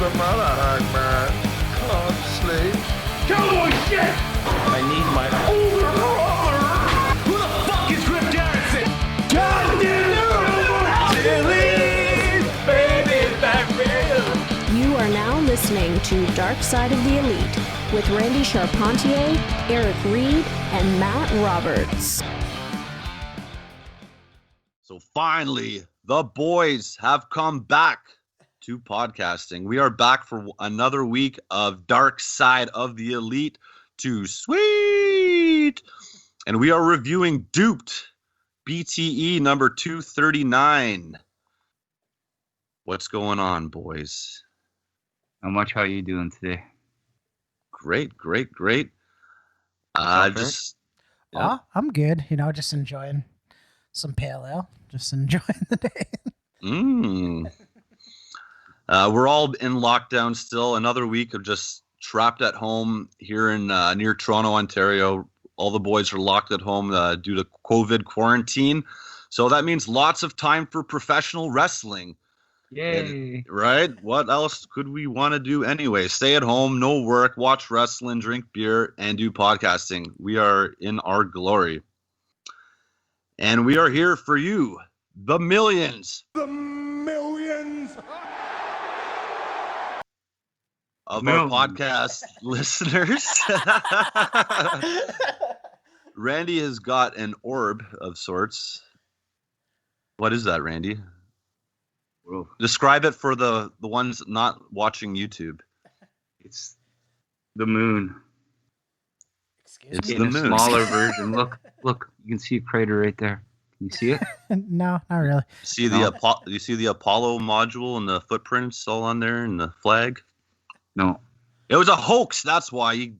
the matter, Hangman? Can't sleep. Cowboy shit! I need my older brother! Who the fuck is Griff Garrison? God damn it! Baby, back real. You are now listening to Dark Side of the Elite with Randy Charpentier, Eric Reed, and Matt Roberts. So finally, the boys have come back to podcasting. We are back for another week of Dark Side of the Elite to Sweet. And we are reviewing Duped, BTE number 239. What's going on, boys? Not much. How are you doing today? Great. I'm good. Just enjoying some pale ale. Just enjoying the day. We're all in lockdown still. Another week of just trapped at home here in near Toronto, Ontario. All the boys are locked at home due to COVID quarantine. So that means lots of time for professional wrestling. Yay. Right? What else could we want to do anyway? Stay at home, no work, watch wrestling, drink beer, and do podcasting. We are in our glory. And we are here for you, the millions. The millions! Of our podcast listeners. Randy has got an orb of sorts. What is that, Randy? Whoa. Describe it for the ones not watching YouTube. It's the moon. It's In the a moon. smaller version. Look, you can see a crater right there. Can you see it? No, not really. See No. you see the Apollo module and the footprints all on there and the flag? No. It was a hoax. That's why you.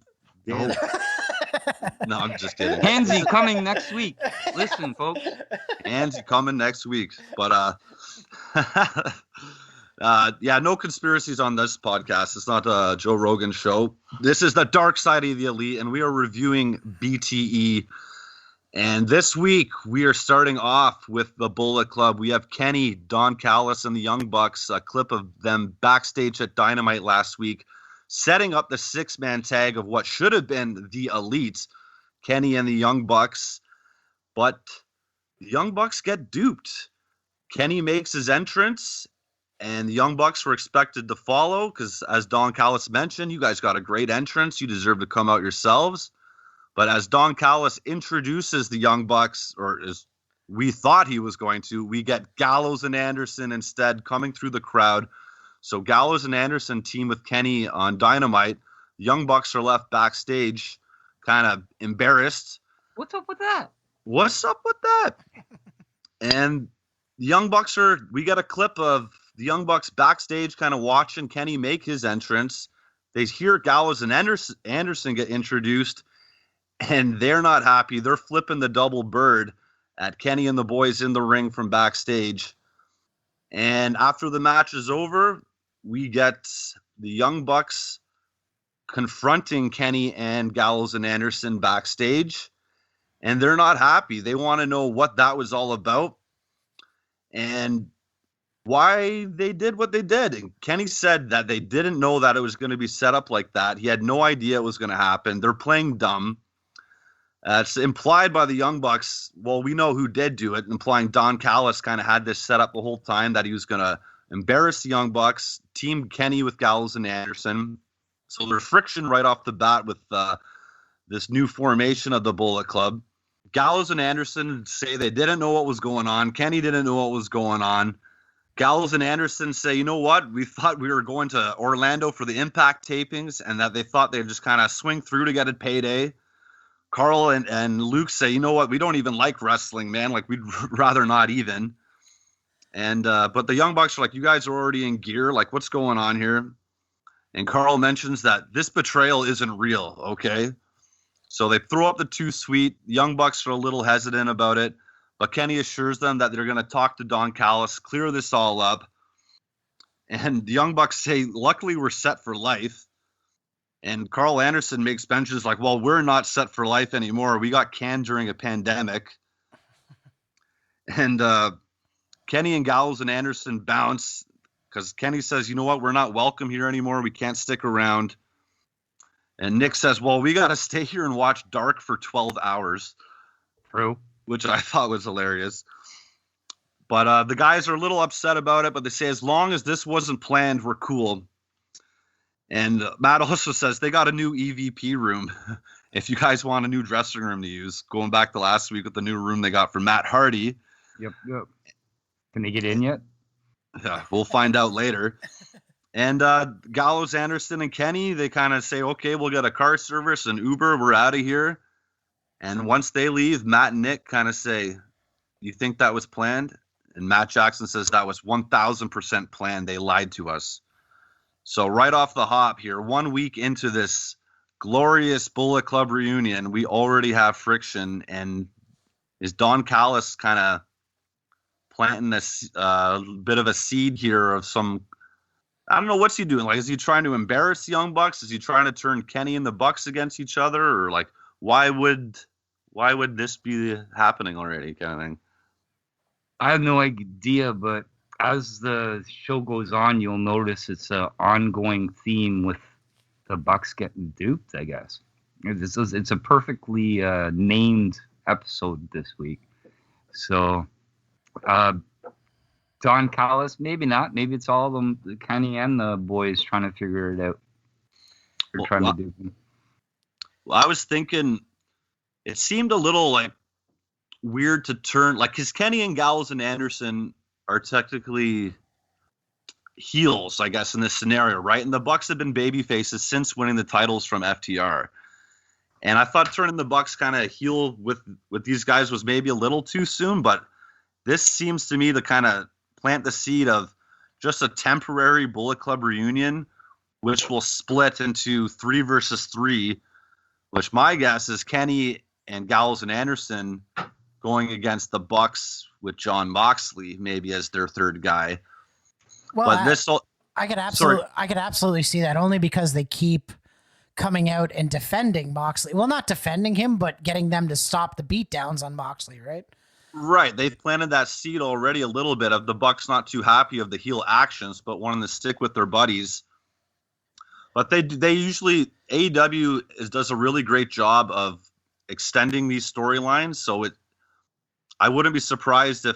No, I'm just kidding. Hansi coming next week. Listen, folks. Hands coming next week. But yeah, no conspiracies on this podcast. It's not a Joe Rogan show. This is the Dark Side of the Elite, and we are reviewing BTE. And this week we are starting off with the Bullet Club. We have Kenny, Don Callis, and the Young Bucks. A clip of them backstage at Dynamite last week, setting up the six-man tag of what should have been the Elite, Kenny and the Young Bucks. But the Young Bucks get duped. Kenny makes his entrance, and the Young Bucks were expected to follow because, as Don Callis mentioned, you guys got a great entrance. You deserve to come out yourselves. But as Don Callis introduces the Young Bucks, or as we thought he was going to, we get Gallows and Anderson instead coming through the crowd. So Gallows and Anderson team with Kenny on Dynamite. The Young Bucks are left backstage, kind of embarrassed. What's up with that? And the Young Bucks we get a clip of the Young Bucks backstage kind of watching Kenny make his entrance. They hear Gallows and Anderson get introduced, and they're not happy. They're flipping the double bird at Kenny and the boys in the ring from backstage. And after the match is over, we get the Young Bucks confronting Kenny and Gallows and Anderson backstage. And they're not happy. They want to know what that was all about and why they did what they did. And Kenny said that they didn't know that it was going to be set up like that. He had no idea it was going to happen. They're playing dumb. It's implied by the Young Bucks. Well, we know who did do it, implying Don Callis kind of had this set up the whole time that he was going to embarrass the Young Bucks, team Kenny with Gallows and Anderson. So there's friction right off the bat with this new formation of the Bullet Club. Gallows and Anderson say they didn't know what was going on. Kenny didn't know what was going on. Gallows and Anderson say, you know what? We thought we were going to Orlando for the Impact tapings and that they thought they'd just kind of swing through to get a payday. Carl and Luke say, you know what? We don't even like wrestling, man. Like, we'd rather not even. And but the Young Bucks are like, you guys are already in gear. Like, what's going on here? And Carl mentions that this betrayal isn't real, okay? So they throw up the too sweet. The Young Bucks are a little hesitant about it. But Kenny assures them that they're going to talk to Don Callis, clear this all up. And the Young Bucks say, luckily we're set for life. And Carl Anderson makes mentions like, well, we're not set for life anymore. We got canned during a pandemic. And Kenny and Gallows and Anderson bounce, because Kenny says, you know what, we're not welcome here anymore. We can't stick around. And Nick says, well, we got to stay here and watch Dark for 12 hours. True. Which I thought was hilarious. But the guys are a little upset about it, but they say as long as this wasn't planned, we're cool. And Matt also says they got a new EVP room. If you guys want a new dressing room to use, going back to last week with the new room they got for Matt Hardy. Yep. Can they get in yet? Yeah, we'll find out later. And Gallows, Anderson, and Kenny, they kind of say, okay, we'll get a car service and Uber. We're out of here. And once they leave, Matt and Nick kind of say, you think that was planned? And Matt Jackson says that was 1,000% planned. They lied to us. So right off the hop here, 1 week into this glorious Bullet Club reunion, we already have friction. And is Don Callis kind of planting this bit of a seed here of some, I don't know, what's he doing? Like, is he trying to embarrass the Young Bucks? Is he trying to turn Kenny and the Bucks against each other? Or like, why would this be happening already, kind of thing? I have no idea, but as the show goes on, you'll notice it's an ongoing theme with the Bucks getting duped, I guess. It's a perfectly named episode this week. So, Don Callis, maybe not. Maybe it's all of them, Kenny and the boys, trying to figure it out. Or trying to do it. Well, I was thinking, it seemed a little like weird to turn, like, because Kenny and Gallows and Anderson are technically heels, I guess, in this scenario, right? And the Bucks have been baby faces since winning the titles from FTR. And I thought turning the Bucks kind of heel with these guys was maybe a little too soon, but this seems to me to kind of plant the seed of just a temporary Bullet Club reunion, which will split into 3 versus 3, which my guess is Kenny and Gallows and Anderson going against the Bucks with John Moxley maybe as their third guy. Well, but I could absolutely see that, only because they keep coming out and defending Moxley. Well, not defending him, but getting them to stop the beatdowns on Moxley, right? Right. They've planted that seed already a little bit of the Bucks not too happy of the heel actions, but wanting to stick with their buddies. But they usually, AEW does a really great job of extending these storylines. So I wouldn't be surprised if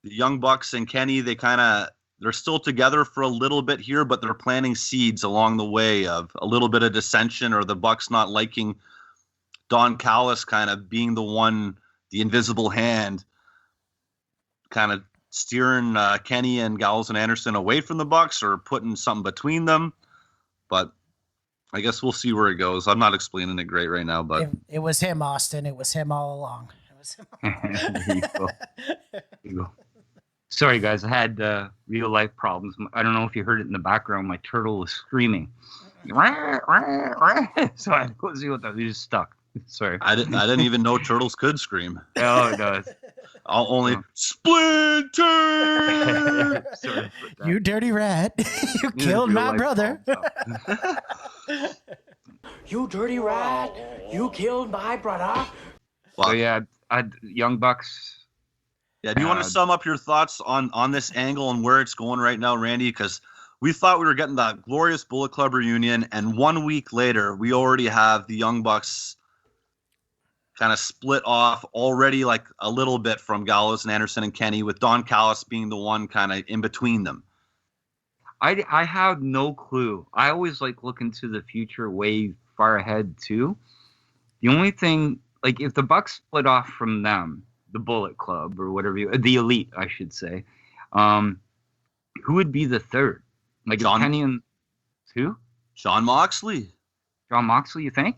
the Young Bucks and Kenny, they're still together for a little bit here, but they're planting seeds along the way of a little bit of dissension, or the Bucks not liking Don Callis kind of being the one, the invisible hand, kind of steering Kenny and Gallows and Anderson away from the Bucks or putting something between them. But I guess we'll see where it goes. I'm not explaining it great right now, but it was him, Austin. It was him all along. It was him. There you go. Sorry, guys. I had real life problems. I don't know if you heard it in the background. My turtle was screaming. So I had to go see what that was. He was stuck. Sorry. I didn't even know turtles could scream. Oh, it does. I'll only Splinter. Sorry, you dirty rat! You killed my brother. You dirty rat! You killed my brother. Well, so yeah, Young Bucks. Yeah, do you want to sum up your thoughts on this angle and where it's going right now, Randy? Because we thought we were getting that glorious Bullet Club reunion, and 1 week later, we already have the Young Bucks kind of split off already, like a little bit from Gallows and Anderson and Kenny, with Don Callis being the one kind of in between them. I have no clue. I always like looking to the future way far ahead too. The only thing, like, if the Bucks split off from them, the Bullet Club or whatever, the Elite, I should say, who would be the third? Like Kenny and who? John Moxley. John Moxley, you think?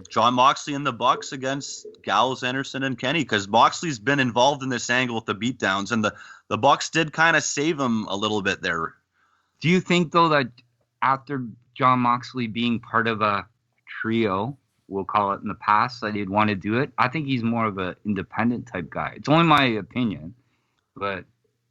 John Moxley and the Bucks against Gallows, Anderson, and Kenny, because Moxley's been involved in this angle with the beatdowns, and the Bucks did kind of save him a little bit there. Do you think, though, that after John Moxley being part of a trio, we'll call it, in the past, that he'd want to do it? I think he's more of an independent type guy. It's only my opinion, but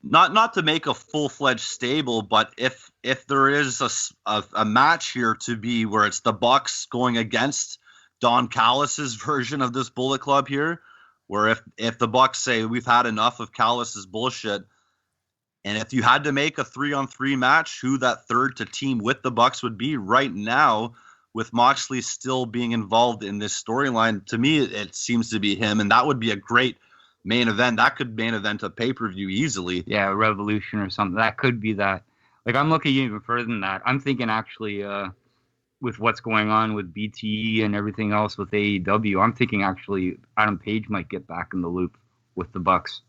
not to make a full-fledged stable, but if there is a match here to be where it's the Bucks going against Don Callis's version of this Bullet Club here, where if the Bucks say we've had enough of Callis's bullshit, And if you had to make a 3-on-3 match, who that third to team with the Bucks would be right now, with Moxley still being involved in this storyline, to me, it seems to be him. And that would be a great main event. That could main event a pay-per-view easily. Yeah, Revolution or something. That could be that. Like, I'm looking even further than that. I'm thinking actually with what's going on with BTE and everything else with AEW, I'm thinking actually Adam Page might get back in the loop with the Bucks.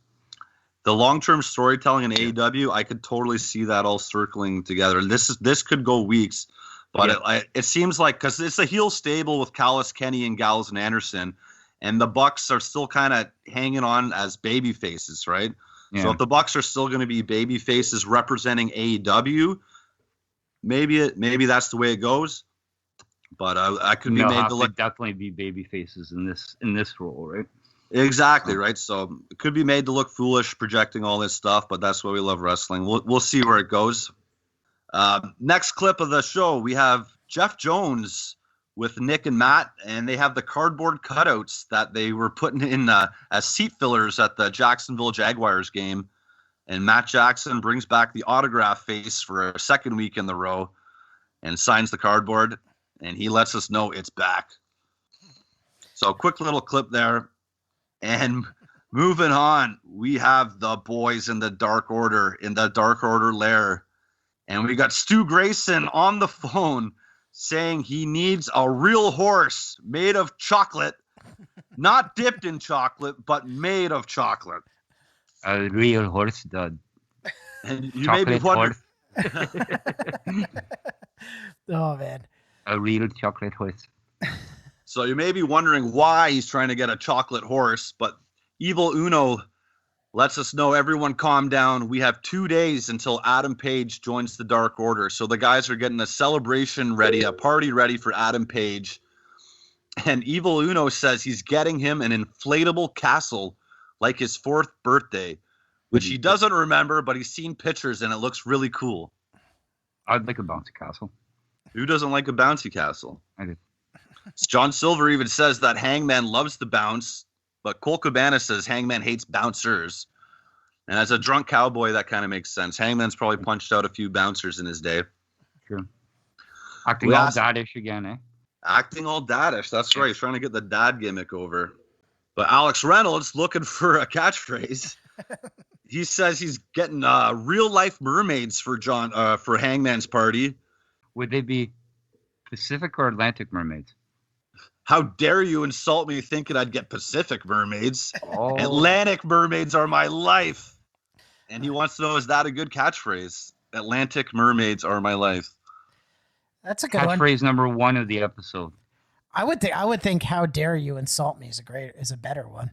The long-term storytelling in AEW, I could totally see that all circling together. This could go weeks, but it seems like, because it's a heel stable with Callis, Kenny, and Gallows and Anderson, and the Bucks are still kind of hanging on as baby faces, right? Yeah. So if the Bucks are still going to be baby faces representing AEW, maybe that's the way it goes. But I could be made to look definitely be baby faces in this role, right? Exactly, right. So it could be made to look foolish projecting all this stuff, but that's why we love wrestling. We'll see where it goes. Next clip of the show, we have Jeff Jones with Nick and Matt, and they have the cardboard cutouts that they were putting in as seat fillers at the Jacksonville Jaguars game. And Matt Jackson brings back the autograph face for a second week in the row and signs the cardboard, and he lets us know it's back. So quick little clip there. And moving on, we have the boys in the Dark Order, in the Dark Order lair. And we got Stu Grayson on the phone saying he needs a real horse made of chocolate, not dipped in chocolate, but made of chocolate. A real horse, Dud. And you may be wondering. Oh, man. A real chocolate horse. So you may be wondering why he's trying to get a chocolate horse, but Evil Uno lets us know, everyone calm down. We have 2 days until Adam Page joins the Dark Order. So the guys are getting a celebration ready, a party ready for Adam Page. And Evil Uno says he's getting him an inflatable castle like his 4th birthday, which he doesn't remember, but he's seen pictures and it looks really cool. I'd like a bouncy castle. Who doesn't like a bouncy castle? I do. John Silver even says that Hangman loves to bounce, but Cole Cabana says Hangman hates bouncers. And as a drunk cowboy, that kind of makes sense. Hangman's probably punched out a few bouncers in his day. True. Acting all daddish again, eh? Acting all daddish. That's right. He's trying to get the dad gimmick over. But Alex Reynolds looking for a catchphrase. He says he's getting real-life mermaids for Hangman's party. Would they be Pacific or Atlantic mermaids? How dare you insult me thinking I'd get Pacific mermaids? Oh. Atlantic mermaids are my life. And he wants to know, is that a good catchphrase? Atlantic mermaids are my life. That's a good one. Catchphrase number 1 of the episode. I would think how dare you insult me is a better one.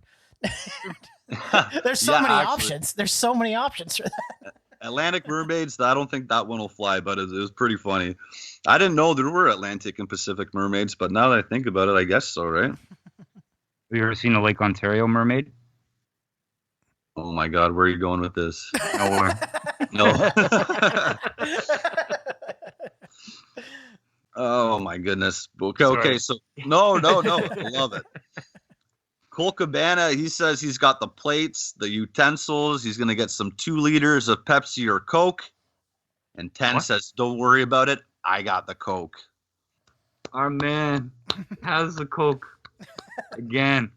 There's so many options. There's so many options for that. Atlantic mermaids, I don't think that one will fly, but it was pretty funny. I didn't know there were Atlantic and Pacific mermaids, but now that I think about it, I guess so, right? Have you ever seen a Lake Ontario mermaid? Oh my God, where are you going with this? Nowhere. No. Oh my goodness. Okay, so no, I love it. Cole Cabana, he says he's got the plates, the utensils. He's going to get some 2 liters of Pepsi or Coke. And 10 says, don't worry about it. I got the Coke. Our man has the Coke again.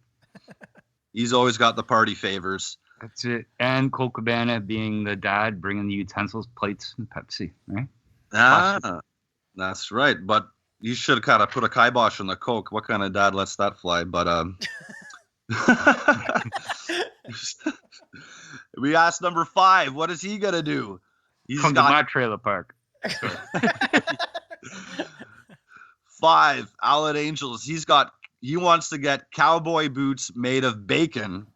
He's always got the party favors. That's it. And Cole Cabana being the dad, bringing the utensils, plates, and Pepsi, right? That's right. But you should kind of put a kibosh on the Coke. What kind of dad lets that fly? But we asked number 5, what is he gonna do? Come to my trailer park. 5, Alan Angels. He wants to get cowboy boots made of bacon,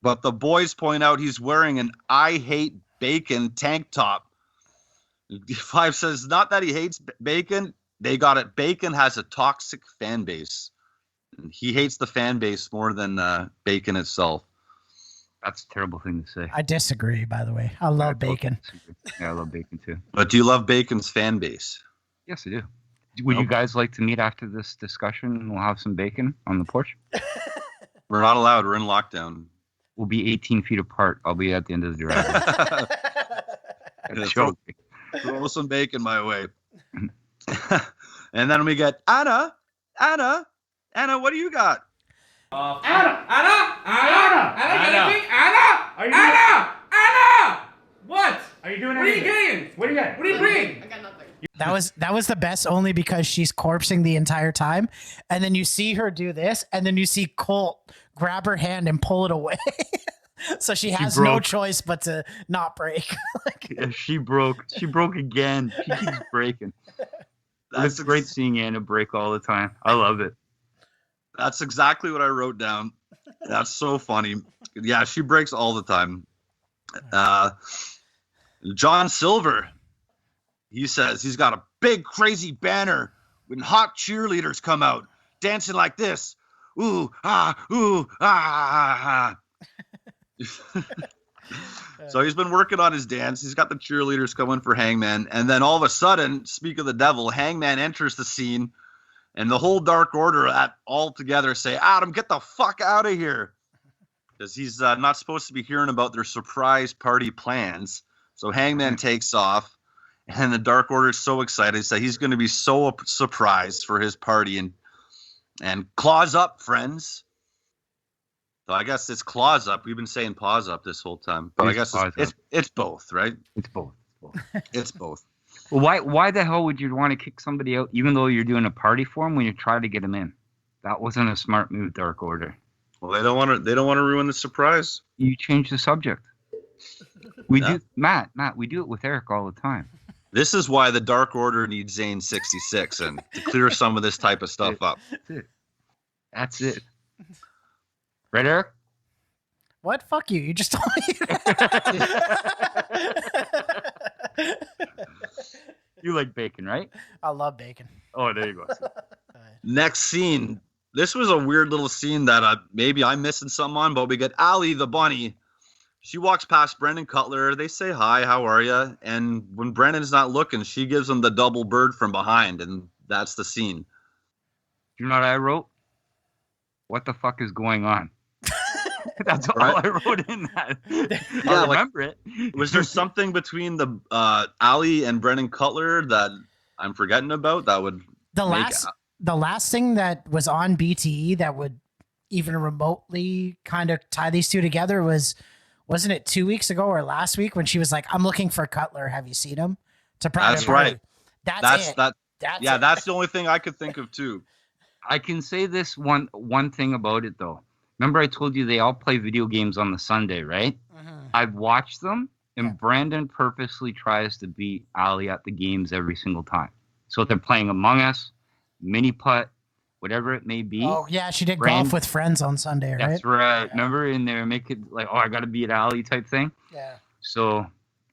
but the boys point out he's wearing an I hate bacon tank top. 5 says not that he hates bacon. They got it. Bacon has a toxic fan base. He hates the fan base more than bacon itself. That's a terrible thing to say. I disagree, by the way. I love bacon. Yeah, I love bacon too. But do you love bacon's fan base? Yes, I do. Would you guys like to meet after this discussion? We'll have some bacon on the porch. We're not allowed. We're in lockdown. We'll be 18 feet apart. I'll be at the end of the driveway. Throw some bacon my way. And then we get Anna, what do you got? Anna! What? Are you doing anything? What are you getting? What are you bringing? I got nothing. That was the best only because she's corpsing the entire time, and then you see her do this, and then you see Colt grab her hand and pull it away. So she has no choice but to not break. Yeah, she broke again. She keeps breaking. It's great seeing Anna break all the time. I love it. That's exactly what I wrote down. That's so funny. Yeah, she breaks all the time. John Silver, he says he's got a big crazy banner when hot cheerleaders come out dancing like this. Ooh, ah, ooh, ah. So he's been working on his dance. He's got the cheerleaders coming for Hangman. And then all of a sudden, speak of the devil, Hangman enters the scene. And the whole Dark Order all together say, Adam, get the fuck out of here. Because he's not supposed to be hearing about their surprise party plans. So Hangman takes off. And the Dark Order is so excited. So he's going to be so surprised for his party. And claws up, friends. So I guess it's claws up. We've been saying paws up this whole time. But I guess it's both, right? It's both. It's both. Well, why the hell would you want to kick somebody out even though you're doing a party for them when you try to get them in? That wasn't a smart move, Dark Order. Well, they don't want to ruin the surprise. You change the subject. We do, Matt, we do it with Eric all the time. This is why the Dark Order needs Zane 66 and to clear some of this type of stuff up. That's it. Right, Eric? What? Fuck you. You just told me. You like bacon, right? I love bacon. Oh, there you go. Next scene. This was a weird little scene that maybe I'm missing something on, but we get Allie the bunny. She walks past Brendan Cutler. They say, hi, how are you? And when Brendan's not looking, she gives him the double bird from behind, and that's the scene. You know what I wrote? What the fuck is going on? That's all I wrote in that. I remember it. Was there something between the Ali and Brendan Cutler that I'm forgetting about that would the last thing that was on BTE that would even remotely kind of tie these two together wasn't it 2 weeks ago or last week when she was like, I'm looking for Cutler. Have you seen him? That's right. That's it. That's the only thing I could think of too. I can say this one thing about it though. Remember I told you they all play video games on the Sunday, right? Uh-huh. I've watched them, and Brandon purposely tries to beat Ali at the games every single time. So if they're playing Among Us, mini putt, whatever it may be. Oh, yeah, she did golf with friends on Sunday, right? That's right. Yeah. Remember in there, make it like, I got to beat Ali type thing? Yeah. So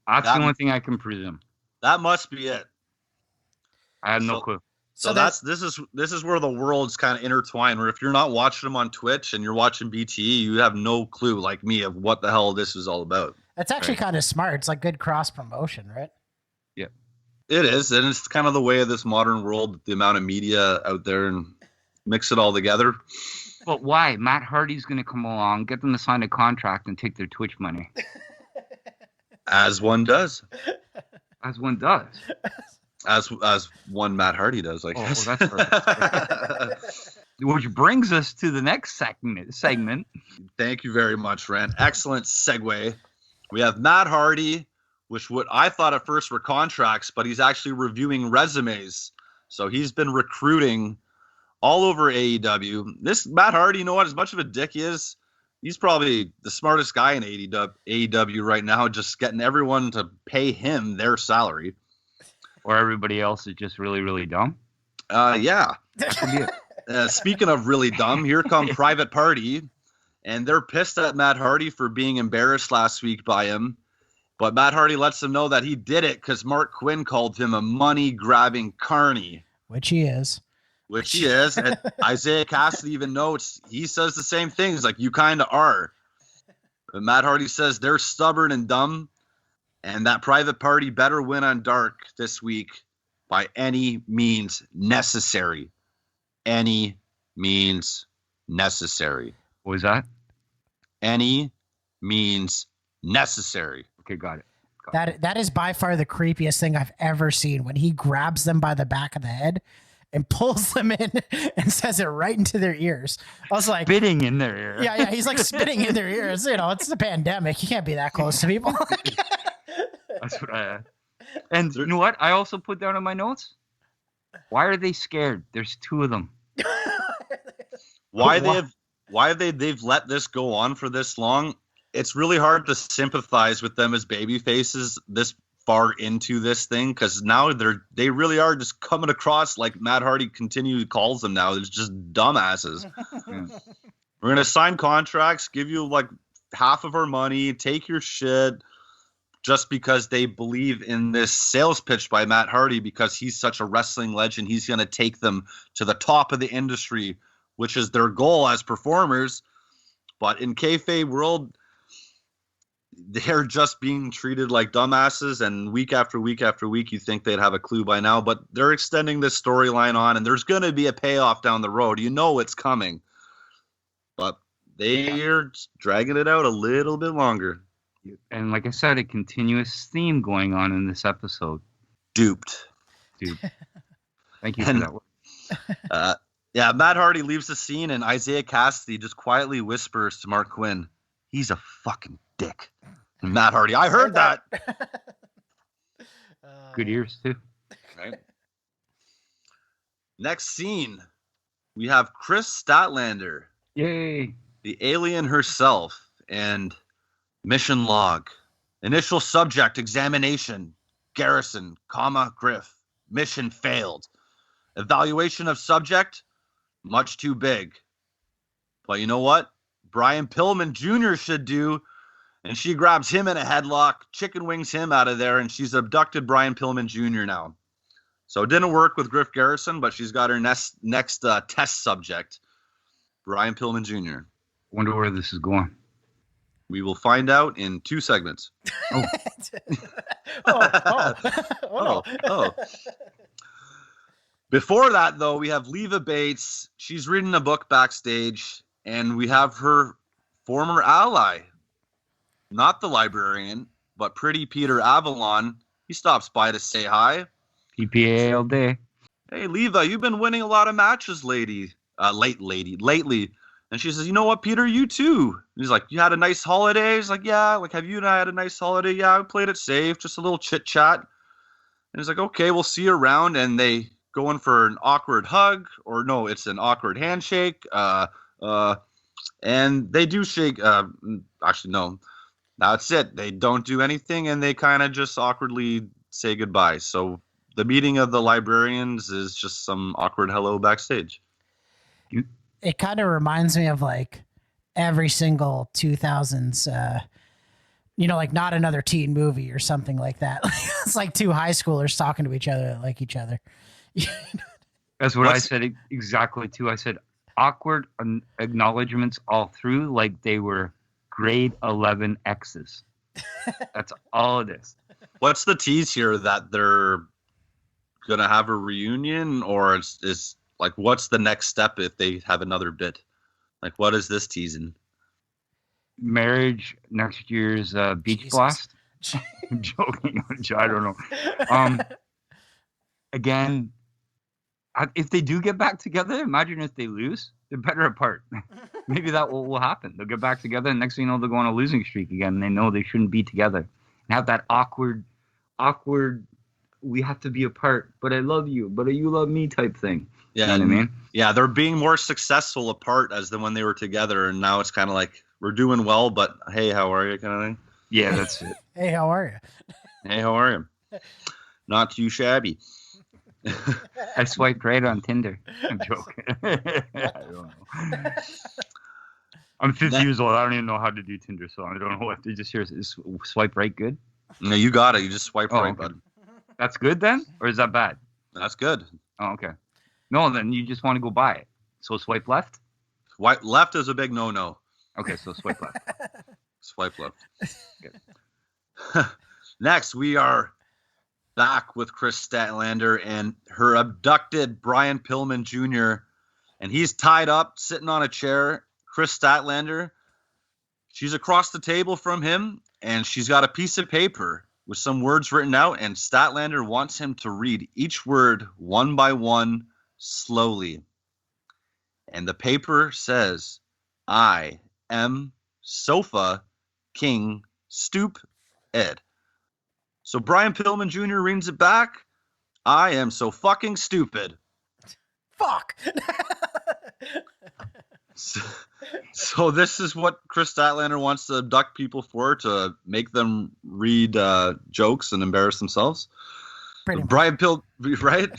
that's the only thing I can presume. That must be it. I have no clue. So this is where the worlds kind of intertwine. Where if you're not watching them on Twitch and you're watching BTE, you have no clue, like me, of what the hell this is all about. It's actually kind of smart. It's like good cross promotion, right? Yeah, it is, and it's kind of the way of this modern world. The amount of media out there and mix it all together. But why? Matt Hardy's going to come along, get them to sign a contract, and take their Twitch money. As one does. As one does. As one Matt Hardy does, I guess. Oh, that's right. Which brings us to the next segment. Thank you very much, Rand. Excellent segue. We have Matt Hardy, which what I thought at first were contracts, but he's actually reviewing resumes. So he's been recruiting all over AEW. This Matt Hardy, you know what? As much of a dick he is, he's probably the smartest guy in AEW right now, just getting everyone to pay him their salary. Or everybody else is just really, really dumb? Yeah. Speaking of really dumb, here come Private Party, and they're pissed at Matt Hardy for being embarrassed last week by him. But Matt Hardy lets them know that he did it because Mark Quinn called him a money-grabbing carny. Which he is. And Isaiah Cassidy even notes, he says the same things, like, you kind of are. But Matt Hardy says they're stubborn and dumb. And that Private Party better win on Dark this week by any means necessary. Any means necessary. What was that? Any means necessary. Okay, got it. That is by far the creepiest thing I've ever seen, when he grabs them by the back of the head and pulls them in and says it right into their ears. I was like, spitting in their ear. Yeah, he's like spitting in their ears. You know, it's the pandemic. You can't be that close to people. That's what I. And you know what? I also put down in my notes. Why are they scared? There's 2 of them. Why have they've let this go on for this long? It's really hard to sympathize with them as baby faces this far into this thing, because now they really are just coming across, like Matt Hardy continually calls them now. There's just dumbasses. We're gonna sign contracts, give you like half of our money, take your shit, just because they believe in this sales pitch by Matt Hardy, because he's such a wrestling legend. He's gonna take them to the top of the industry, which is their goal as performers. But in kayfabe world, they're just being treated like dumbasses, and week after week after week, you think they'd have a clue by now, but they're extending this storyline on, and there's going to be a payoff down the road. You know it's coming, but they are dragging it out a little bit longer. And like I said, a continuous theme going on in this episode. Duped. Thank you for that word. Yeah, Matt Hardy leaves the scene, and Isaiah Cassidy just quietly whispers to Mark Quinn, "He's a fucking dick." And Matt Hardy, I heard that. Good ears too. Right. Next scene, we have Chris Statlander, Yay! the alien herself, and mission log. Initial subject examination. Garrison, Griff. Mission failed. Evaluation of subject, much too big. But you know what? Brian Pillman Jr. should do. And she grabs him in a headlock, chicken wings him out of there, and she's abducted Brian Pillman Jr. now. So it didn't work with Griff Garrison, but she's got her next test subject, Brian Pillman Jr. Wonder where this is going. We will find out in 2 segments. Oh. Before that, though, we have Leva Bates. She's reading a book backstage, and we have her former ally, not the librarian, but Pretty Peter Avalon. He stops by to say hi. PPA all day. Hey, Leva, you've been winning a lot of matches lately. And she says, you know what, Peter, you too. And he's like, you had a nice holiday? He's like, yeah. Like, have you and I had a nice holiday? Yeah, we played it safe, just a little chit chat. And he's like, okay, we'll see you around. And they go in for an awkward hug, or no, it's an awkward handshake. And they do shake. Actually, no, that's it. They don't do anything, and they kind of just awkwardly say goodbye. So the meeting of the librarians is just some awkward hello backstage. It kind of reminds me of like every single 2000s, like Not Another Teen Movie or something like that. It's like 2 high schoolers talking to each other that like each other. That's what I said exactly too. I said awkward acknowledgments all through, like they were grade 11 X's. That's all it is. What's the tease here, that they're gonna have a reunion, or is like, what's the next step if they have another bit? Like, what is this teasing? Marriage, next year's beach blast. I'm joking. I don't know. Again, if they do get back together, imagine if they lose. They're better apart. Maybe that will happen. They'll get back together, and next thing you know, they'll go on a losing streak again. And they know they shouldn't be together. And have that awkward, we have to be apart, but I love you, but you love me type thing. Yeah, you know what I mean? Yeah, they're being more successful apart as than when they were together, and now it's kind of like, we're doing well, but hey, how are you, kind of thing. Yeah, that's it. Hey, how are you? Hey, how are you? Not too shabby. I swiped right on Tinder. I'm joking. I don't know. I'm 50 years old. I don't even know how to do Tinder, so I don't know what to just hear. Is swipe right good? No, you got it. You just swipe right, okay. bud. That's good then? Or is that bad? That's good. Oh, okay. No, then you just want to go buy it. So swipe left? Swipe left is a big no-no. Okay, so swipe left. Swipe left. Good. Next, we are back with Chris Statlander and her abducted Brian Pillman Jr. And he's tied up, sitting on a chair. Chris Statlander, she's across the table from him, and she's got a piece of paper with some words written out, and Statlander wants him to read each word one by one slowly. And the paper says, I am Sofa King Stuped. So Brian Pillman Jr. reads it back. I am so fucking stupid. Fuck. So this is what Chris Statlander wants to abduct people for, to make them read jokes and embarrass themselves. Brian Pill, right?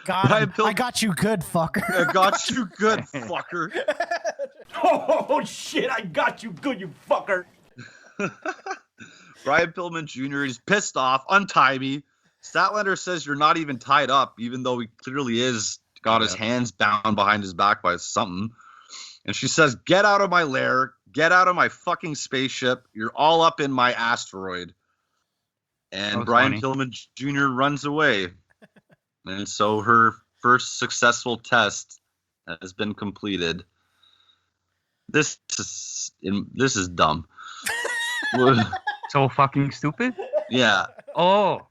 I got you good, fucker. I got you good, fucker. Oh, shit, I got you good, you fucker. Brian Pillman Jr. is pissed off. Untie me. Statlander says you're not even tied up, even though he clearly is. Got his hands bound behind his back by something. And she says, get out of my lair. Get out of my fucking spaceship. You're all up in my asteroid. And Brian Pillman Jr. runs away. And so her first successful test has been completed. This is dumb. So fucking stupid? Yeah. Oh.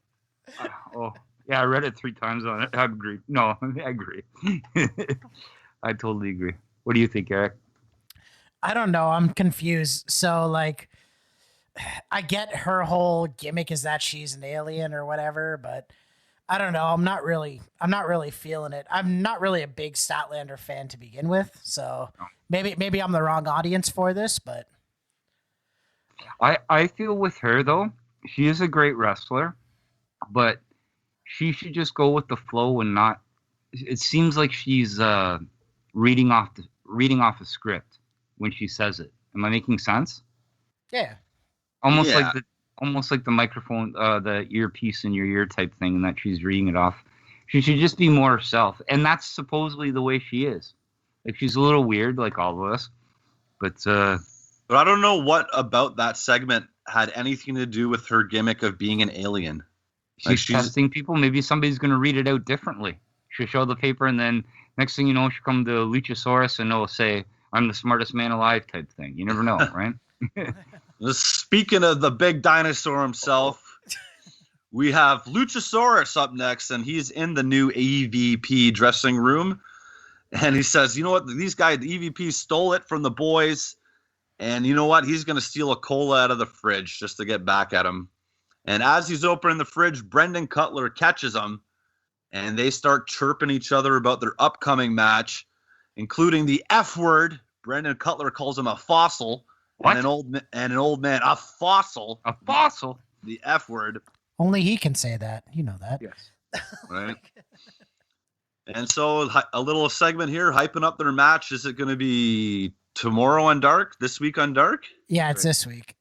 Yeah, I read it 3 times on it. I agree. No, I agree. I totally agree. What do you think, Eric? I don't know. I'm confused. So, like, I get her whole gimmick is that she's an alien or whatever, but I don't know. I'm not really feeling it. I'm not really a big Statlander fan to begin with, so maybe I'm the wrong audience for this, but I feel with her though, she is a great wrestler, but she should just go with the flow and not. It seems like she's reading off a script when she says it. Am I making sense? Yeah. Almost like the microphone, the earpiece in your ear type thing, and that she's reading it off. She should just be more herself, and that's supposedly the way she is. Like, she's a little weird, like all of us, but I don't know what about that segment had anything to do with her gimmick of being an alien. She's testing people. Maybe somebody's going to read it out differently. She'll show the paper, and then next thing you know, she'll come to Luchasaurus and it'll say, I'm the smartest man alive type thing. You never know, right? Speaking of the big dinosaur himself, we have Luchasaurus up next, and he's in the new EVP dressing room. And he says, you know what? These guys, the EVP stole it from the boys. And you know what? He's going to steal a cola out of the fridge just to get back at him. And as he's opening the fridge, Brendan Cutler catches him. And they start chirping each other about their upcoming match, including the F word. Brendan Cutler calls him a fossil. What? And an old man, a fossil. A fossil? The F word. Only he can say that. You know that. Yes. Right. And so a little segment here, hyping up their match. Is it going to be tomorrow on Dark? This week on Dark? Yeah, it's this week.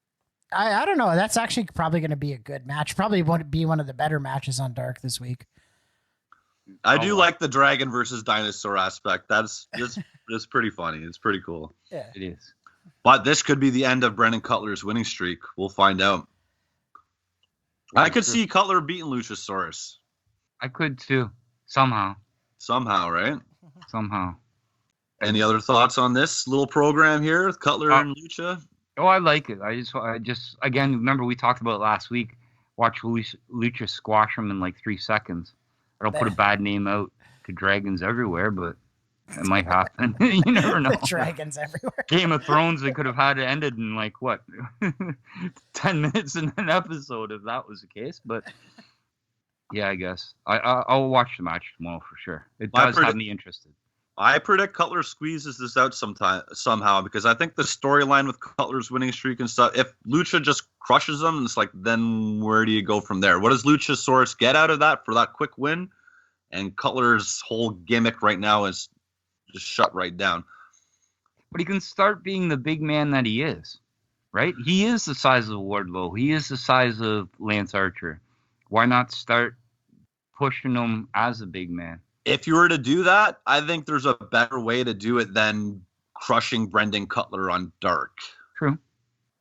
I don't know. That's actually probably going to be a good match. Probably won't be one of the better matches on Dark this week. I do like the dragon versus dinosaur aspect. That's pretty funny. It's pretty cool. Yeah, it is. But this could be the end of Brendan Cutler's winning streak. We'll find out. I could see Cutler beating Luchasaurus. I could too. Somehow, right? Somehow. Any other thoughts on this little program here with Cutler and Lucha? Oh, I like it. I just again, remember we talked about it last week. Watch Lucha squash him in like 3 seconds. I don't put a bad name out to dragons everywhere, but it might happen. You never know. Dragons everywhere. Game of Thrones, they could have had it ended in like what 10 minutes in an episode if that was the case. But yeah, I guess I'll watch the match tomorrow for sure. It does have me interested. I predict Cutler squeezes this out somehow, because I think the storyline with Cutler's winning streak and stuff, if Lucha just crushes them, it's like, then where do you go from there? What does Luchasaurus get out of that for that quick win? And Cutler's whole gimmick right now is just shut right down. But he can start being the big man that he is, right? He is the size of Wardlow. He is the size of Lance Archer. Why not start pushing him as a big man? If you were to do that, I think there's a better way to do it than crushing Brendan Cutler on Dark. True.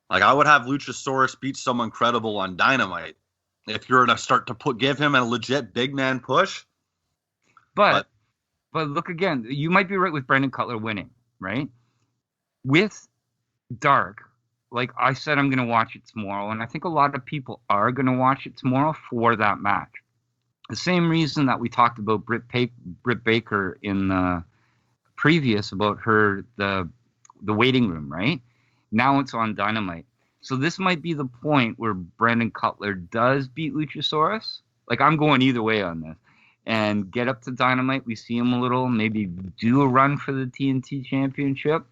Like, I would have Luchasaurus beat someone credible on Dynamite. If you're to start to give him a legit big man push. But look again, you might be right with Brendan Cutler winning, right? With Dark, like I said, I'm going to watch it tomorrow, and I think a lot of people are going to watch it tomorrow for that match. The same reason that we talked about Britt Baker in the previous about the waiting room, right? Now it's on Dynamite. So this might be the point where Brandon Cutler does beat Luchasaurus. Like, I'm going either way on this. And get up to Dynamite. We see him a little, maybe do a run for the TNT Championship.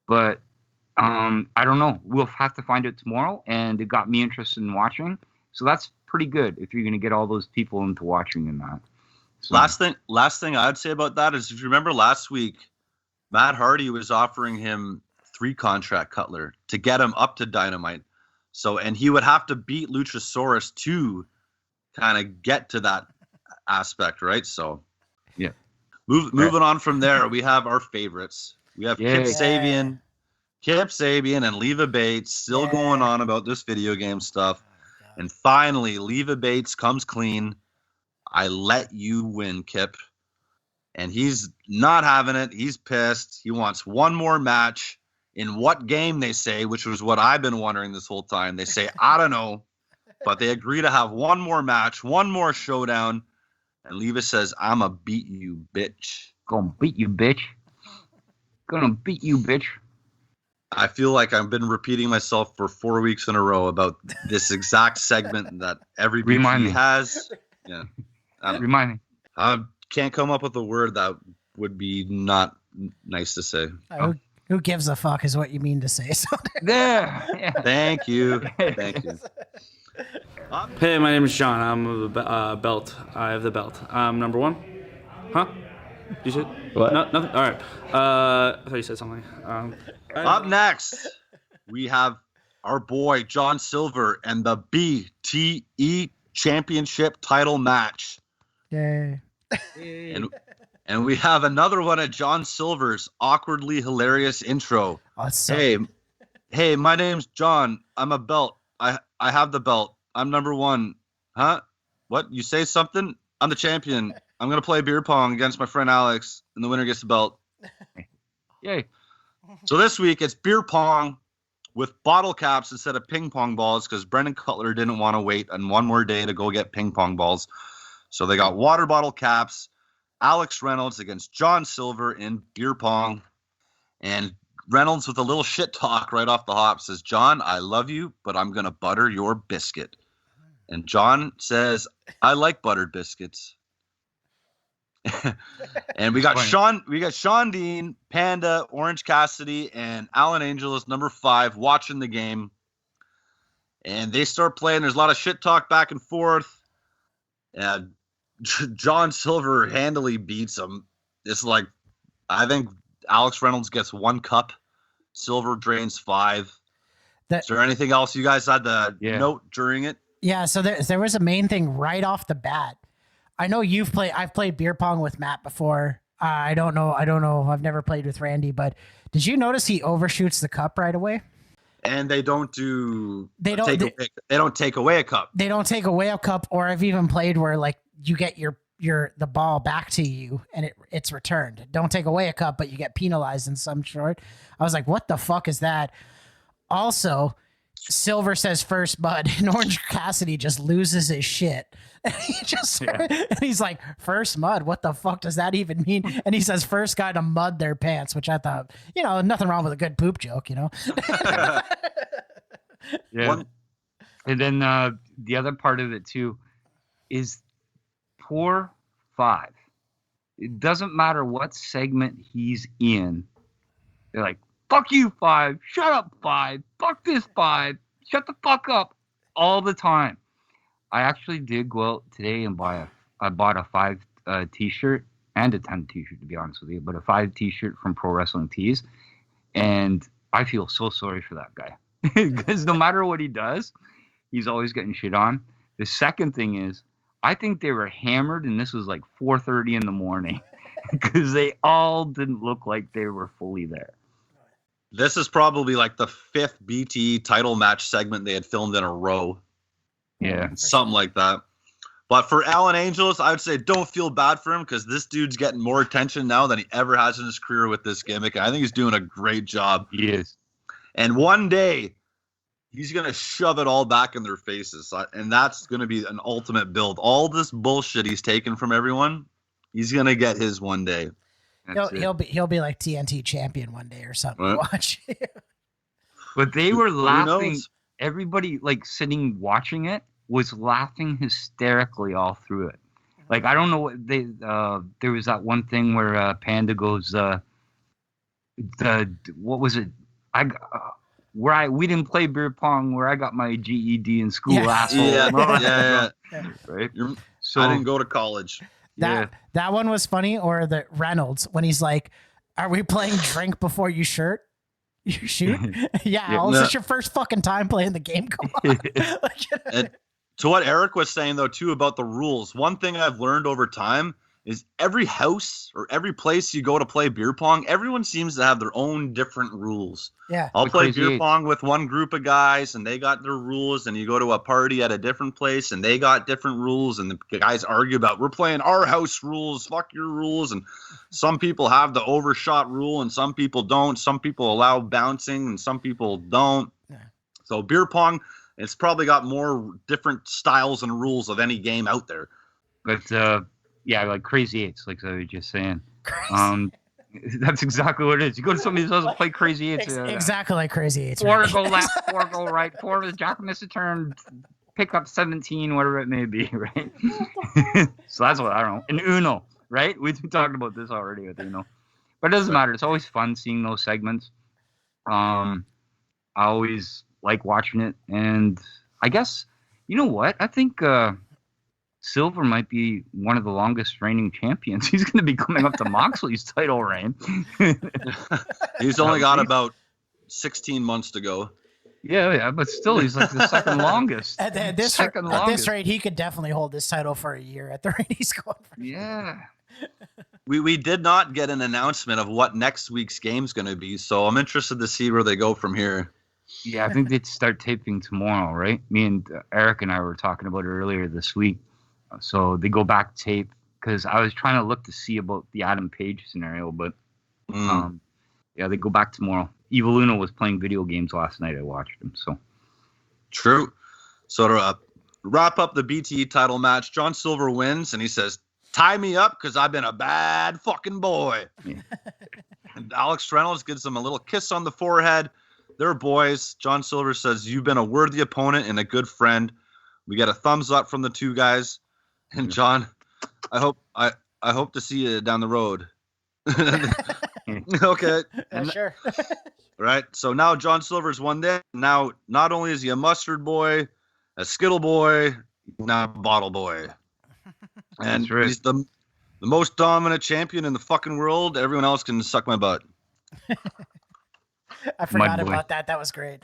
But I don't know. We'll have to find out tomorrow. And it got me interested in watching. So that's pretty good if you're going to get all those people into watching in that. So, last thing I'd say about that is, if you remember last week, Matt Hardy was offering him 3 contract Cutler to get him up to Dynamite. So, and he would have to beat Luchasaurus to kind of get to that aspect, right? So, yeah. Moving on from there, we have our favorites. We have Kip Sabian and Leva Bates still going on about this video game stuff. And finally, Leva Bates comes clean. I let you win, Kip. And he's not having it. He's pissed. He wants one more match. In what game, they say, which was what I've been wondering this whole time. They say, I don't know. But they agree to have one more match, one more showdown. And Leva says, I'ma beat you, bitch. Gonna beat you, bitch. Gonna beat you, bitch. I feel like I've been repeating myself for 4 weeks in a row about this exact segment that every BP has. Yeah. Remind me. I can't come up with a word that would be not nice to say. Who gives a fuck is what you mean to say. So there. Yeah. Thank you. Thank you. Hey, my name is John. I'm a belt. I have the belt. I'm number 1. Huh? You said what? No, nothing. All right. I thought you said something. Up next, we have our boy John Silver and the BTE Championship title match. Yay. And we have another one of John Silver's awkwardly hilarious intro. Hey, my name's John. I'm a belt. I have the belt. I'm number 1. Huh? What? You say something? I'm the champion. I'm going to play beer pong against my friend Alex, and the winner gets the belt. Yay. So this week, it's beer pong with bottle caps instead of ping pong balls because Brendan Cutler didn't want to wait and one more day to go get ping pong balls. So they got water bottle caps. Alex Reynolds against John Silver in beer pong. And Reynolds, with a little shit talk right off the hop, says, John, I love you, but I'm going to butter your biscuit. And John says, I like buttered biscuits. And we got Sean Dean, Panda, Orange Cassidy, and Alan Angelis, number 5, watching the game. And they start playing. There's a lot of shit talk back and forth. And John Silver handily beats him. It's like, I think Alex Reynolds gets 1 cup. Silver drains 5. Is there anything else you guys had to note during it? Yeah, so there was a main thing right off the bat. I know I've played beer pong with Matt before. I don't know. I've never played with Randy, but did you notice he overshoots the cup right away? And they don't take away a cup. They don't take away a cup, or I've even played where like you get the ball back to you and it's returned. Don't take away a cup, but you get penalized in some sort. I was like, what the fuck is that? Also, Silver says first mud, and Orange Cassidy just loses his shit. And he's like, first mud? What the fuck does that even mean? And he says first guy to mud their pants, which I thought, nothing wrong with a good poop joke, Yeah. And then the other part of it too is poor 5. It doesn't matter what segment he's in. They're like, fuck you, 5. Shut up, 5. Fuck this, 5. Shut the fuck up all the time. I actually did go out today and I bought a 5 t-shirt and a 10 t-shirt, to be honest with you, but a 5 t-shirt from Pro Wrestling Tees. And I feel so sorry for that guy because no matter what he does, he's always getting shit on. The second thing is, I think they were hammered, and this was like 4:30 in the morning because they all didn't look like they were fully there. This is probably like the 5th BT title match segment they had filmed in a row. Yeah. Something like that. But for Alan Angelis, I would say don't feel bad for him because this dude's getting more attention now than he ever has in his career with this gimmick. And I think he's doing a great job. He is. And one day, he's going to shove it all back in their faces. And that's going to be an ultimate build. All this bullshit he's taken from everyone, he's going to get his one day. He'll be like TNT champion one day or something. Right. Watch. But they were laughing. Everybody like sitting watching it was laughing hysterically all through it. Like, I don't know what they there was that one thing where Panda goes what was it? We didn't play beer pong where I got my GED in school, asshole. Yeah. Right. So I didn't go to college. That one was funny. Or the Reynolds when he's like, "Are we playing drink before you shoot?" Yeah. Is this your first fucking time playing the game? Come on. And to what Eric was saying though too about the rules, one thing I've learned over time is every house or every place you go to play beer pong, everyone seems to have their own different rules. Yeah. I'll play beer pong with one group of guys and they got their rules, and you go to a party at a different place and they got different rules, and the guys argue about, we're playing our house rules, fuck your rules. And some people have the overshot rule and some people don't. Some people allow bouncing and some people don't. Yeah. So beer pong, it's probably got more different styles and rules of any game out there. But yeah, like Crazy Eights, like I was just saying. That's exactly what it is. You go to somebody's house and play Crazy Eights. Exactly like Crazy Eights. 4 go left, 4 go right, 4 is Jack miss a turn, pick up 17, whatever it may be, right? So that's what I don't know. And Uno, right? We've been talking about this already with Uno. But it doesn't matter. It's always fun seeing those segments. I always like watching it. And I guess, you know what? I think Silver might be one of the longest reigning champions. He's going to be coming up to Moxley's title reign. He's only got about 16 months to go. Yeah, but still, he's like the second longest. At this rate, he could definitely hold this title for a year at the rate he's going for. Yeah. We did not get an announcement of what next week's game's going to be, so I'm interested to see where they go from here. Yeah, I think they'd start taping tomorrow, right? Me and Eric and I were talking about it earlier this week. So they go back tape, because I was trying to look to see about the Adam Page scenario, but yeah, they go back tomorrow. Evil Uno was playing video games last night. I watched him. So true. So to wrap up the BTE title match, John Silver wins, and he says, "Tie me up, because I've been a bad fucking boy." Yeah. And Alex Reynolds gives him a little kiss on the forehead. They're boys. John Silver says, "You've been a worthy opponent and a good friend." We get a thumbs up from the two guys. And John, I hope to see you down the road. Okay. Yeah, sure. Right. So now John Silver's won this. Now, not only is he a mustard boy, a Skittle boy, now a bottle boy. And right. He's the most dominant champion in the fucking world. Everyone else can suck my butt. I forgot about that. That was great.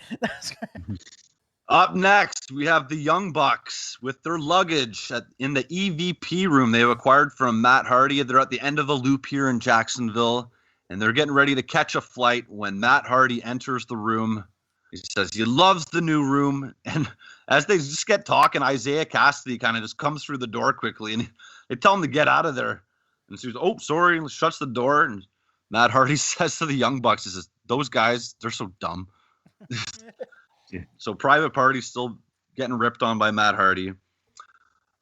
Up next, we have the Young Bucks with their luggage in the EVP room they acquired from Matt Hardy. They're at the end of a loop here in Jacksonville, and they're getting ready to catch a flight when Matt Hardy enters the room. He says he loves the new room, and as they just get talking, Isaiah Cassidy kind of just comes through the door quickly, and they tell him to get out of there. And so he's, "Oh, sorry," and shuts the door, and Matt Hardy says to the Young Bucks, he says, "Those guys, they're so dumb." So Private Party's still getting ripped on by Matt Hardy.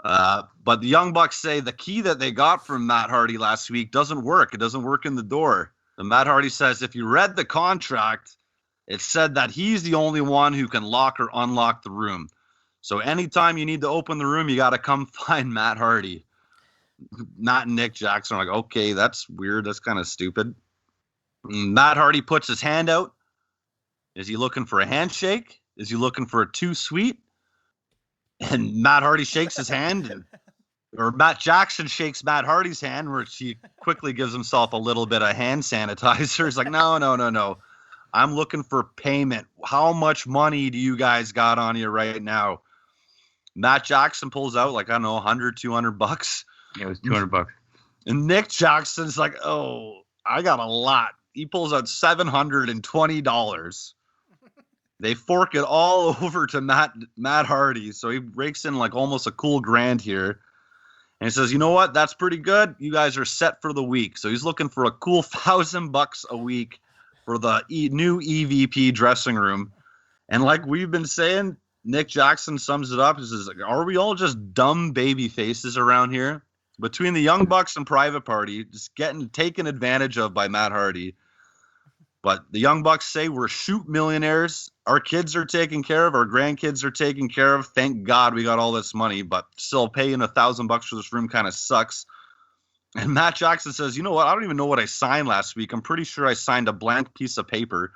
But the Young Bucks say the key that they got from Matt Hardy last week doesn't work. It doesn't work in the door. And Matt Hardy says if you read the contract, it said that he's the only one who can lock or unlock the room. So anytime you need to open the room, you got to come find Matt Hardy. Matt and Nick Jackson are like, okay, that's weird. That's kind of stupid. And Matt Hardy puts his hand out. Is he looking for a handshake? Is he looking for a too sweet? And Matt Hardy shakes his hand, or Matt Jackson shakes Matt Hardy's hand, where he quickly gives himself a little bit of hand sanitizer. He's like, no. I'm looking for payment. How much money do you guys got on you right now? Matt Jackson pulls out like, I don't know, $100, $200. Yeah, it was $200. And Nick Jackson's like, oh, I got a lot. He pulls out $720. They fork it all over to Matt Hardy. So he rakes in like almost a cool $1,000 here. And he says, you know what? That's pretty good. You guys are set for the week. So he's looking for a cool $1,000 a week for the new EVP dressing room. And like we've been saying, Nick Jackson sums it up. He says, are we all just dumb baby faces around here? Between the Young Bucks and Private Party, just getting taken advantage of by Matt Hardy. But the Young Bucks say we're shoot millionaires. Our kids are taken care of. Our grandkids are taken care of. Thank God we got all this money, but still paying $1,000 for this room kind of sucks. And Matt Jackson says, you know what? I don't even know what I signed last week. I'm pretty sure I signed a blank piece of paper.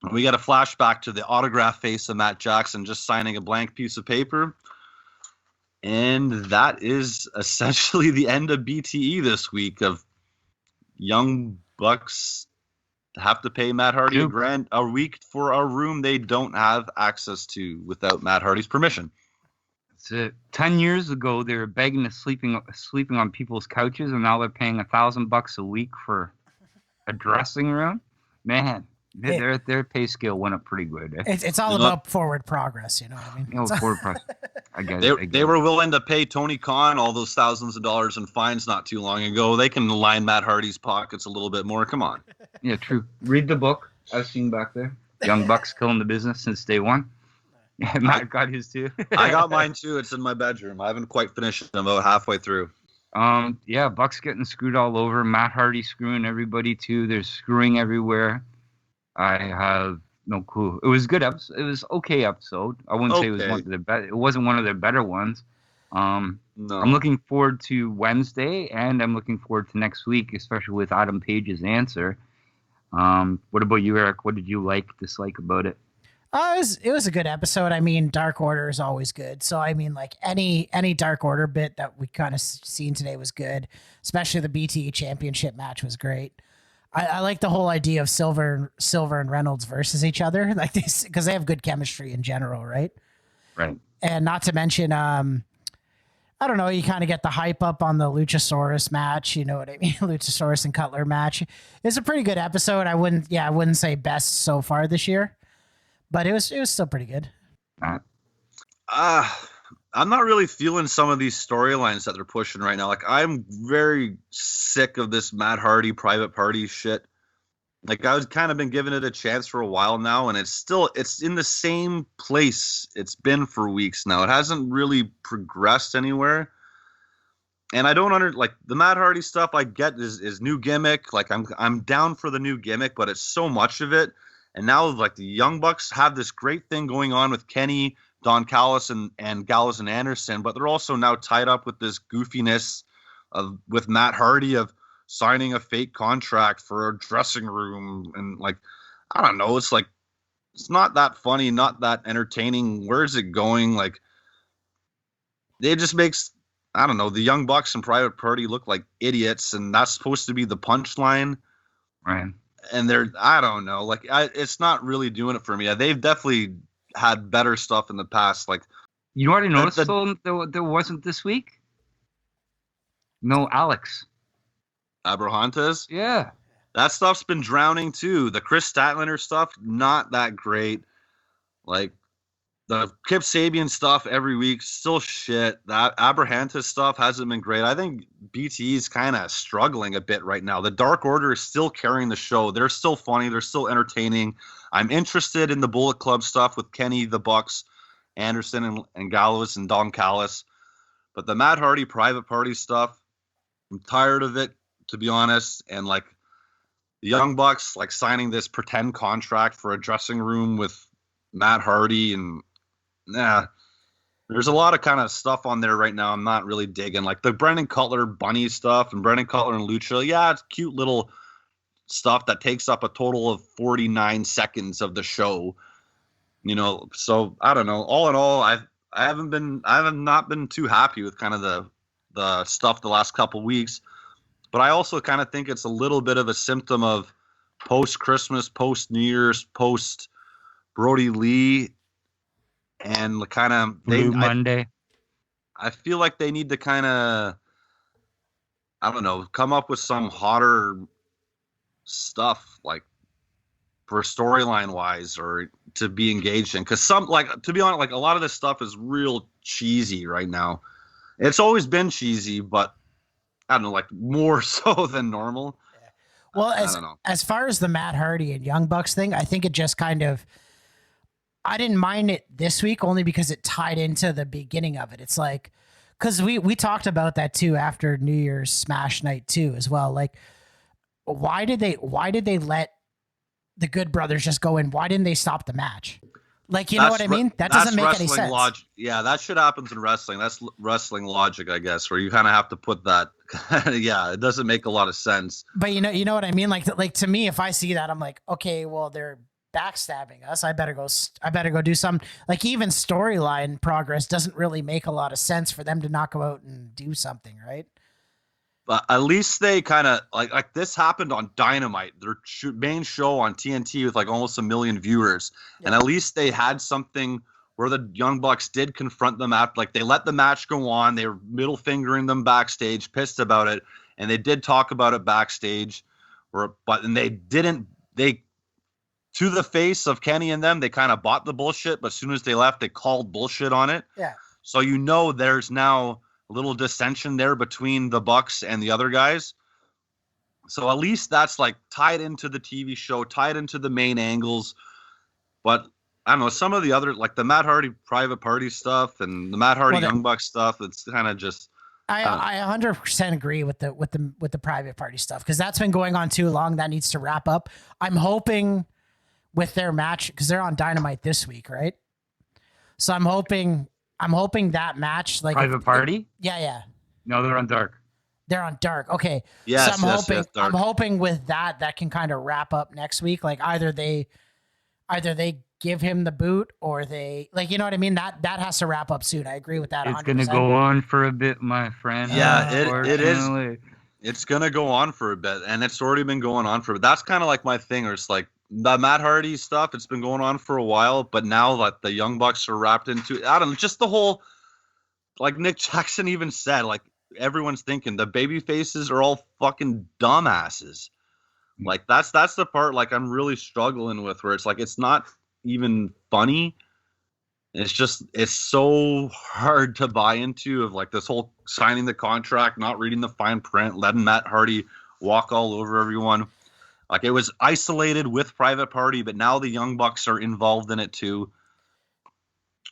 And we get a flashback to the autograph face of Matt Jackson just signing a blank piece of paper. And that is essentially the end of BTE this week of Young Bucks have to pay Matt Hardy $1,000 a week for a room they don't have access to without Matt Hardy's permission. That's it. 10 years ago, they were begging to sleeping on people's couches, and now they're paying $1,000 a week for a dressing room. Man, their pay scale went up pretty good. It's all about forward progress, you know what I mean? Forward progress. I get it. They were willing to pay Tony Khan all those thousands of dollars in fines not too long ago. They can line Matt Hardy's pockets a little bit more. Come on. Yeah, true. Read the book I've seen back there. Young Bucks killing the business since day one. Matt got his too. I got mine too. It's in my bedroom. I haven't quite finished it. I'm about halfway through. Yeah, Bucks getting screwed all over. Matt Hardy screwing everybody too. They're screwing everywhere. I have no clue. It was a good episode. It was okay episode. I wouldn't say it was one of their better. It wasn't one of their better ones. No. I'm looking forward to Wednesday, and I'm looking forward to next week, especially with Adam Page's answer. What about you, Eric? What did you dislike about it? It was a good episode. I mean, Dark Order is always good. So I mean, like any Dark Order bit that we kind of seen today was good. Especially the BTE Championship match was great. I like the whole idea of Silver and Reynolds versus each other, like this, because they have good chemistry in general, right? Right. And not to mention, I don't know, you kind of get the hype up on the Luchasaurus match. You know what I mean? Luchasaurus and Cutler match. It's a pretty good episode. I wouldn't say best so far this year, but it was still pretty good. I'm not really feeling some of these storylines that they're pushing right now. Like, I'm very sick of this Matt Hardy Private Party shit. Like, I've kind of been giving it a chance for a while now, and it's in the same place it's been for weeks now. It hasn't really progressed anywhere. And I don't like the Matt Hardy stuff I get is new gimmick. Like, I'm down for the new gimmick, but it's so much of it. And now, like, the Young Bucks have this great thing going on with Kenny, Don Callis, and Gallows and Anderson, but they're also now tied up with this goofiness with Matt Hardy of signing a fake contract for a dressing room. And, like, I don't know. It's like, it's not that funny, not that entertaining. Where is it going? Like, it just makes, I don't know, the Young Bucks and Private Party look like idiots, and that's supposed to be the punchline. Right. And I don't know. Like, it's not really doing it for me. They've definitely had better stuff in the past. Like, you know what I noticed there wasn't this week? No Alex Abrahantes. Yeah, that stuff's been drowning too. The Chris Statlander stuff, not that great. Like, the Kip Sabian stuff every week, still shit. That Abrahantes stuff hasn't been great. I think BTE is kind of struggling a bit right now. The Dark Order is still carrying the show. They're still funny. They're still entertaining. I'm interested in the Bullet Club stuff with Kenny, the Bucks, Anderson, and Gallows, and Don Callis. But the Matt Hardy Private Party stuff, I'm tired of it, to be honest. And, like, the Young Bucks, like, signing this pretend contract for a dressing room with Matt Hardy, and there's a lot of kind of stuff on there right now I'm not really digging. Like the Brendan Cutler Bunny stuff and Brendan Cutler and Lucha. Yeah, it's cute little stuff that takes up a total of 49 seconds of the show. You know, so I don't know. All in all, I have not been too happy with kind of the stuff the last couple weeks. But I also kind of think it's a little bit of a symptom of post-Christmas, post-New Year's, post-Brody Lee. And kind of Blue Monday. I feel like they need to kind of, I don't know, come up with some hotter stuff, like, for storyline wise, or to be engaged in. Because to be honest, like, a lot of this stuff is real cheesy right now. It's always been cheesy, but I don't know, like, more so than normal. Well, as far as the Matt Hardy and Young Bucks thing, I think it just kind of I didn't mind it this week only because it tied into the beginning of it. It's like, because we talked about that too after New Year's Smash Night too as well. Like, why did they let the Good Brothers just go in? Why didn't they stop the match? Like, you know what I mean? That doesn't make any sense. Logic. Yeah, that shit happens in wrestling. That's wrestling logic, I guess, where you kind of have to put that. Yeah, it doesn't make a lot of sense. But you know what I mean? Like to me, if I see that, I'm like, okay, well, they're backstabbing us. I better go do some, like, even storyline progress doesn't really make a lot of sense for them to not go out and do something, right? But at least they kind of like this happened on Dynamite, their main show on TNT with like almost 1 million viewers. Yeah. And at least they had something where the Young Bucks did confront them after, like they let the match go on. They were middle fingering them backstage, pissed about it. And they did talk about it backstage, they to the face of Kenny and them, they kind of bought the bullshit. But as soon as they left, they called bullshit on it. Yeah. So, there's now a little dissension there between the Bucks and the other guys. So at least that's like tied into the TV show, tied into the main angles. But I don't know, some of the other, like the Matt Hardy private party stuff and the Matt Hardy Young Bucks stuff, it's kind of just. I 100% agree with the private party stuff, because that's been going on too long. That needs to wrap up. I'm hoping with their match, because they're on Dynamite this week, right? So I'm hoping that match, like private party. Yeah. No, they're on Dark. They're on Dark. Okay. Yes. So I'm hoping with that can kind of wrap up next week. Like either they give him the boot, or they, like, you know what I mean? That has to wrap up soon. I agree with that. It's 100%. going to go on for a bit, my friend. Yeah, it is. It's going to go on for a bit, and it's already been going on for a bit. That's kind of like my thing, or it's like the Matt Hardy stuff. It's been going on for a while, but now that the Young Bucks are wrapped into, I don't know, just the whole, like Nick Jackson even said, like everyone's thinking the baby faces are all fucking dumbasses. Like that's the part like I'm really struggling with, where it's like it's not even funny. It's so hard to buy into, of like this whole signing the contract, not reading the fine print, letting Matt Hardy walk all over everyone. Like it was isolated with private party, but now the Young Bucks are involved in it too.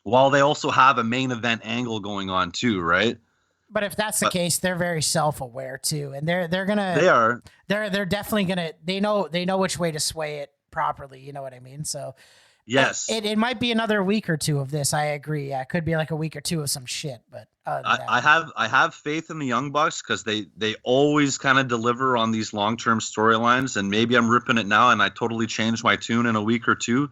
While they also have a main event angle going on too, right? But if that's the case, they're very self-aware too, and they're definitely gonna, they know which way to sway it properly. You know what I mean? So yes, it might be another week or two of this. I agree. Yeah, it could be like a week or two of some shit. But I have faith in the Young Bucks, because they always kind of deliver on these long-term storylines. And maybe I'm ripping it now, and I totally changed my tune in a week or two.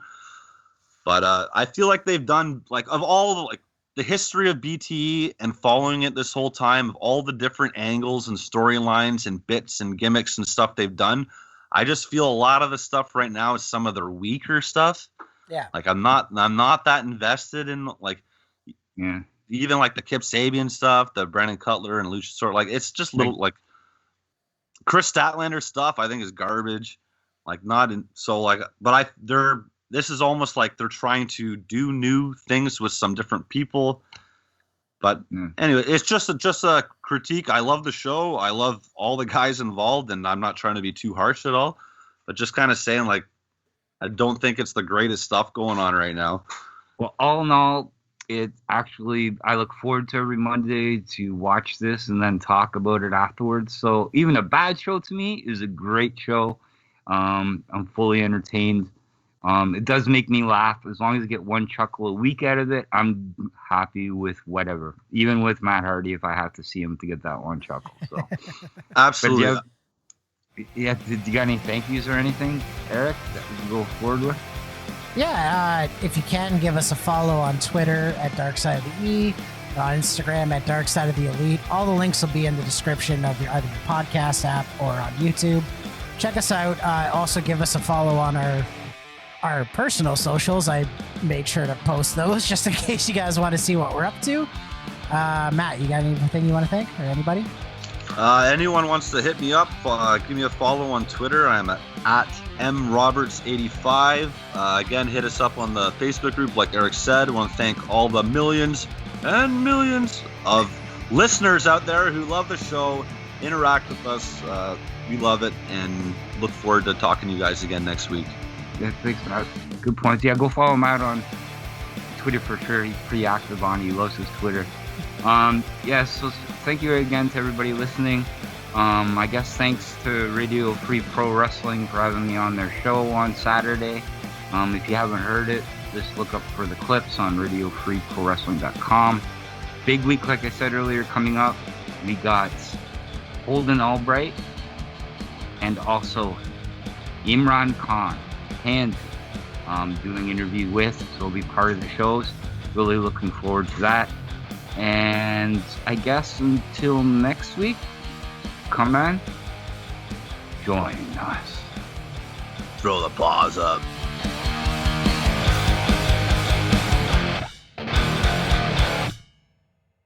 But I feel like they've done, like, of all the history of BTE and following it this whole time, of all the different angles and storylines and bits and gimmicks and stuff they've done, I just feel a lot of the stuff right now is some of their weaker stuff. Yeah. Like I'm not that invested in, like, yeah, even like the Kip Sabian stuff, the Brandon Cutler and Luchasaurus. Like it's just little, like Chris Statlander stuff I think is garbage. Like not in, so like, but this is almost like they're trying to do new things with some different people. But anyway, it's just a critique. I love the show. I love all the guys involved, and I'm not trying to be too harsh at all, but just kind of saying, like, I don't think it's the greatest stuff going on right now. Well, all in all, it's actually, I look forward to every Monday to watch this and then talk about it afterwards. So even a bad show to me is a great show. I'm fully entertained. It does make me laugh. As long as I get one chuckle a week out of it, I'm happy with whatever. Even with Matt Hardy, if I have to see him to get that one chuckle. So absolutely. Did you got any thank yous or anything, Eric, that we can go forward with? Yeah, if you can, give us a follow on Twitter at Dark Side of the E, on Instagram at Dark Side of the Elite. All the links will be in the description of either your podcast app or on YouTube. Check us out. Also, give us a follow on our personal socials. I made sure to post those just in case you guys want to see what we're up to. Matt, you got anything you want to thank, or anybody? Anyone wants to hit me up, give me a follow on Twitter. I'm at mroberts85. Again, hit us up on the Facebook group, like Eric said. I want to thank all the millions and millions of listeners out there who love the show, interact with us. We love it, and look forward to talking to you guys again next week. Yeah, thanks, Matt. Good points. Yeah, go follow Matt on Twitter for sure. He's pretty active on. He loves his Twitter. So thank you again to everybody listening. I guess thanks to Radio Free Pro Wrestling for having me on their show on Saturday. If you haven't heard it, just look up for the clips on RadioFreeProWrestling.com. Big week, like I said earlier, coming up. We got Holden Albright and also Imran Khan and doing an interview with, so he'll be part of the shows. Really looking forward to that. And I guess until next week, come on, join us. Throw the paws up.